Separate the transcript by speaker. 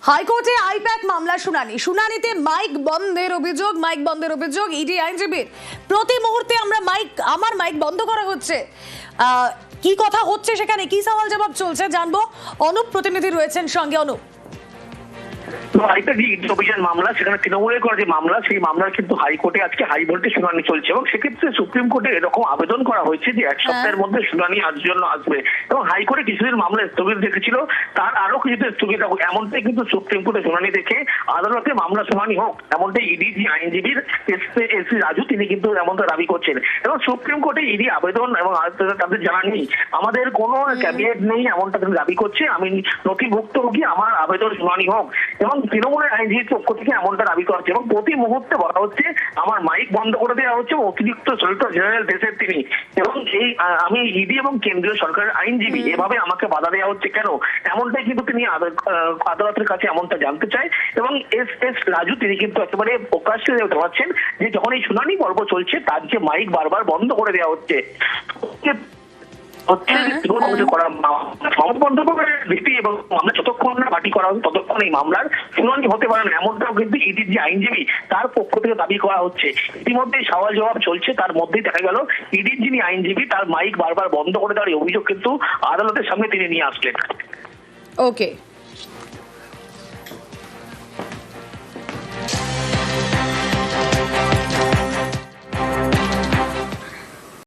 Speaker 1: হাইকোর্টে আইপ্যাক মামলা শুনানিতে মাইক বন্ধের অভিযোগ ইডি আইনজীবীর। প্রতি মুহূর্তে আমার মাইক বন্ধ করা হচ্ছে। কি কথা হচ্ছে সেখানে, কি সওয়াল জবাব চলছে জানবো। অনুপ প্রতিনিধি রয়েছেন সঙ্গে। অনুপ,
Speaker 2: অভিযান মামলা, সেখানে তৃণমূলের করা যে মামলা, সেই মামলার কিন্তু হাইকোর্টে আজকে হাইভোল্টেজ শুনানি চলছে এবং সেক্ষেত্রে সুপ্রিম কোর্টে এরকম আবেদন করা হয়েছে যে এক সপ্তাহের মধ্যে শুনানি আজের জন্য আসবে এবং হাইকোর্টে কিছুদিন মামলা স্থগিত রেখেছিল, তার আরো কিছুদিন স্থগিত রাখুক এমনটাই কিন্তু সুপ্রিম কোর্টে শুনানি দেখে আদালতে মামলা শুনানি হোক এমনটাই ইডি যে আইনজীবীর এস রাজু তিনি কিন্তু এমনটা দাবি করছেন এবং সুপ্রিম কোর্টে ইডি আবেদন এবং তাদের জানা নেই, আমাদের কোনো ক্যাবিনেট নেই এমনটা তিনি দাবি করছে, আমি নথিভুক্ত হোকি, আমার আবেদন শুনানি হোক এবং তৃণমূলের আইনজীবীর পক্ষ থেকে এমনটা দাবি করা হচ্ছে এবং প্রতি মুহূর্তে বলা হচ্ছে আমার মাইক বন্ধ করে দেওয়া হচ্ছে অতিরিক্ত সলিসিটর জেনারেল দেশের তিনি এবং এই আমি ইডি এবং কেন্দ্রীয় সরকারের আইনজীবী এভাবে আমাকে বাধা দেওয়া হচ্ছে কেন, এমনটাই কিন্তু তিনি আদালতের কাছে এমনটা জানতে চায় এবং এস রাজু তিনি কিন্তু একেবারে প্রকাশ্যে দেখাচ্ছেন যে যখন এই শুনানি পর্ব চলছে তার যে মাইক বারবার বন্ধ করে দেওয়া হচ্ছে যতক্ষণ না বাটি করা হবে ততক্ষণ এই মামলার শুনানি হতে পারে না, এমনটাও কিন্তু ইডির যে আইনজীবী তার পক্ষ থেকে দাবি করা হচ্ছে। ইতিমধ্যে সওয়াল জবাব চলছে, তার মধ্যেই দেখা গেল ইডির যিনি আইনজীবী তার মাইক বারবার বন্ধ করে দেওয়ার অভিযোগ কিন্তু আদালতের সামনে তিনি নিয়ে আসলেন।
Speaker 1: ওকে।